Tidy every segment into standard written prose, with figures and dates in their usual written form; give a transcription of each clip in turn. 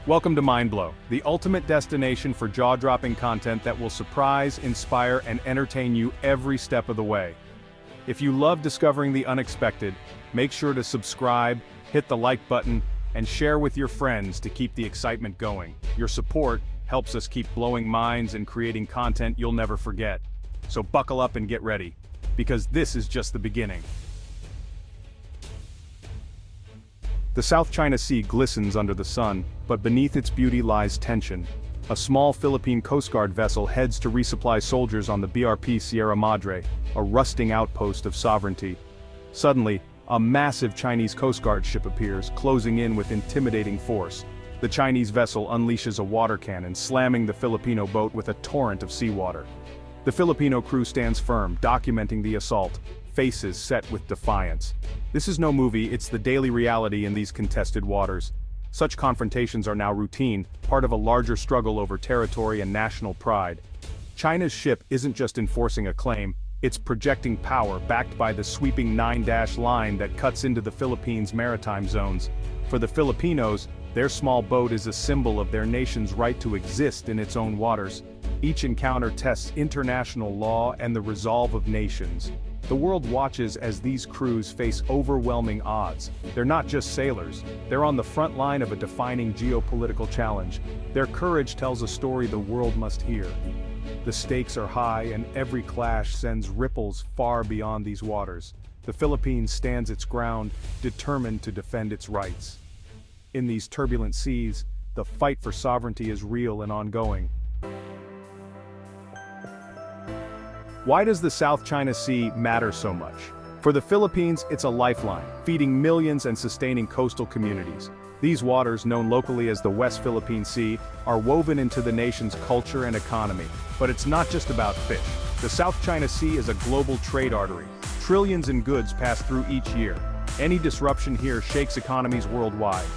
Welcome to Mindblow, the ultimate destination for jaw-dropping content that will surprise, inspire, and entertain you every step of the way. If you love discovering the unexpected, make sure to subscribe, hit the like button, and share with your friends to keep the excitement going. Your support helps us keep blowing minds and creating content you'll never forget. So buckle up and get ready, because this is just the beginning. The South China Sea glistens under the sun, but beneath its beauty lies tension. A small Philippine Coast Guard vessel heads to resupply soldiers on the BRP Sierra Madre, a rusting outpost of sovereignty. Suddenly, a massive Chinese Coast Guard ship appears, closing in with intimidating force. The Chinese vessel unleashes a water cannon, slamming the Filipino boat with a torrent of seawater. The Filipino crew stands firm, documenting the assault, faces set with defiance. This is no movie, it's the daily reality in these contested waters. Such confrontations are now routine, part of a larger struggle over territory and national pride. China's ship isn't just enforcing a claim, it's projecting power backed by the sweeping 9-dash line that cuts into the Philippines' maritime zones. For the Filipinos, their small boat is a symbol of their nation's right to exist in its own waters. Each encounter tests international law and the resolve of nations. The world watches as these crews face overwhelming odds. They're not just sailors, they're on the front line of a defining geopolitical challenge. Their courage tells a story the world must hear. The stakes are high and every clash sends ripples far beyond these waters. The Philippines stands its ground, determined to defend its rights. In these turbulent seas, the fight for sovereignty is real and ongoing. Why does the South China Sea matter so much? For the Philippines, it's a lifeline, feeding millions and sustaining coastal communities. These waters, known locally as the West Philippine Sea, are woven into the nation's culture and economy. But it's not just about fish. The South China Sea is a global trade artery. Trillions in goods pass through each year. Any disruption here shakes economies worldwide.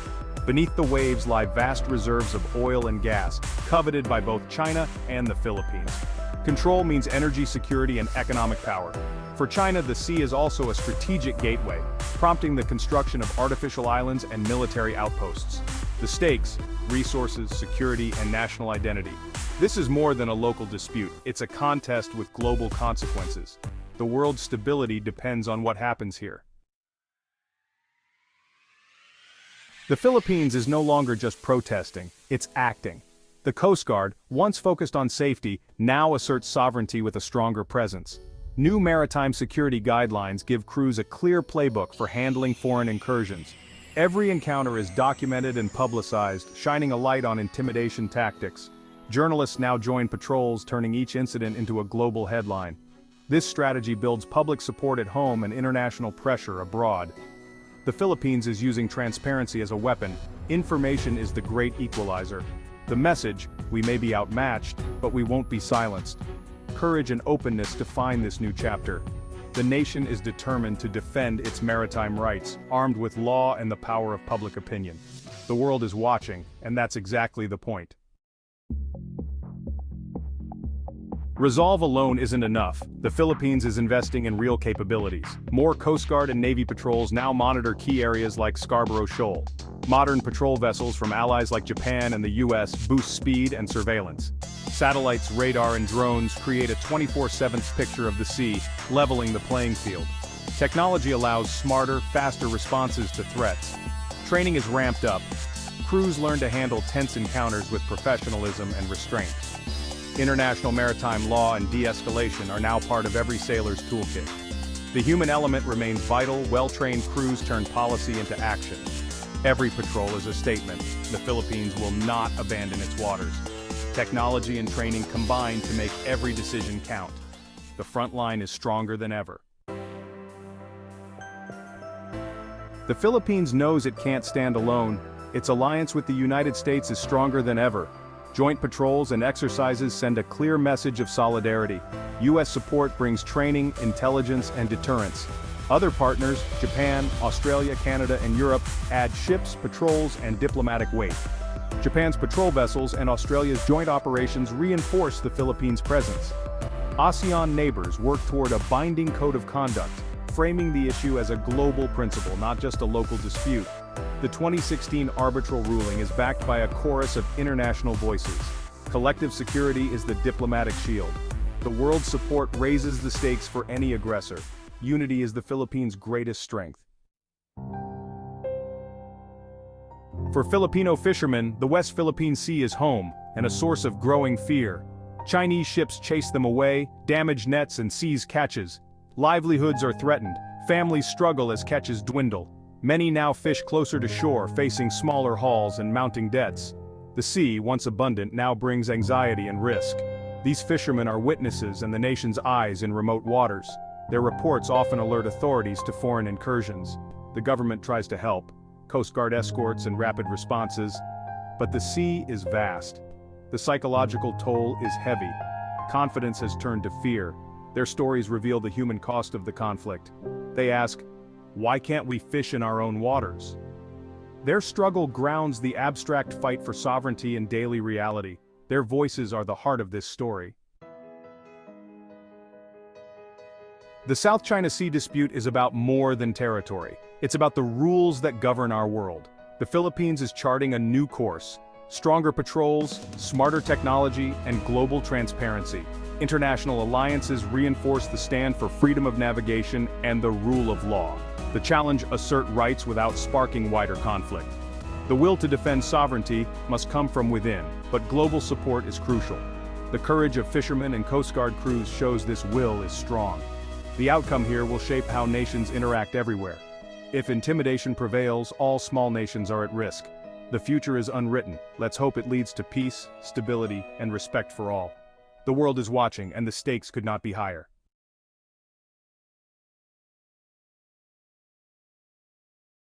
Beneath the waves lie vast reserves of oil and gas, coveted by both China and the Philippines. Control means energy security and economic power. For China, the sea is also a strategic gateway, prompting the construction of artificial islands and military outposts. The stakes: resources, security, and national identity. This is more than a local dispute, it's a contest with global consequences. The world's stability depends on what happens here. The Philippines is no longer just protesting, it's acting. The Coast Guard, once focused on safety, now asserts sovereignty with a stronger presence. New maritime security guidelines give crews a clear playbook for handling foreign incursions. Every encounter is documented and publicized, shining a light on intimidation tactics. Journalists now join patrols, turning each incident into a global headline. This strategy builds public support at home and international pressure abroad. The Philippines is using transparency as a weapon. Information is the great equalizer. The message: we may be outmatched, but we won't be silenced. Courage and openness define this new chapter. The nation is determined to defend its maritime rights, armed with law and the power of public opinion. The world is watching, and that's exactly the point. Resolve alone isn't enough. The Philippines is investing in real capabilities. More Coast Guard and Navy patrols now monitor key areas like Scarborough Shoal. Modern patrol vessels from allies like Japan and the US boost speed and surveillance. Satellites, radar, and drones create a 24/7 picture of the sea, leveling the playing field. Technology allows smarter, faster responses to threats. Training is ramped up. Crews learn to handle tense encounters with professionalism and restraint. International maritime law and de-escalation are now part of every sailor's toolkit. The human element remains vital. Well-trained crews turn policy into action. Every patrol is a statement. The Philippines will not abandon its waters. Technology and training combine to make every decision count. The front line is stronger than ever. The Philippines knows it can't stand alone. Its alliance with the United States is stronger than ever. Joint patrols and exercises send a clear message of solidarity. U.S. support brings training, intelligence, and deterrence. Other partners, Japan, Australia, Canada, and Europe, add ships, patrols, and diplomatic weight. Japan's patrol vessels and Australia's joint operations reinforce the Philippines' presence. ASEAN neighbors work toward a binding code of conduct, framing the issue as a global principle, not just a local dispute. The 2016 arbitral ruling is backed by a chorus of international voices. Collective security is the diplomatic shield. The world's support raises the stakes for any aggressor. Unity is the Philippines' greatest strength. For Filipino fishermen, the West Philippine Sea is home, and a source of growing fear. Chinese ships chase them away, damage nets and seize catches. Livelihoods are threatened, families struggle as catches dwindle. Many now fish closer to shore, facing smaller hauls and mounting debts. The sea, once abundant, now brings anxiety and risk. These fishermen are witnesses and the nation's eyes in remote waters. Their reports often alert authorities to foreign incursions. The government tries to help, Coast Guard escorts and rapid responses, but the sea is vast. The psychological toll is heavy. Confidence has turned to fear. Their stories reveal the human cost of the conflict. They ask, why can't we fish in our own waters? Their struggle grounds the abstract fight for sovereignty in daily reality. Their voices are the heart of this story. The South China Sea dispute is about more than territory. It's about the rules that govern our world. The Philippines is charting a new course. Stronger patrols, smarter technology, and global transparency. International alliances reinforce the stand for freedom of navigation and the rule of law. The challenge assert rights without sparking wider conflict. The will to defend sovereignty must come from within, but global support is crucial. The courage of fishermen and Coast Guard crews shows this will is strong. The outcome here will shape how nations interact everywhere. If intimidation prevails, all small nations are at risk. The future is unwritten. Let's hope it leads to peace, stability, and respect for all. The world is watching, and the stakes could not be higher.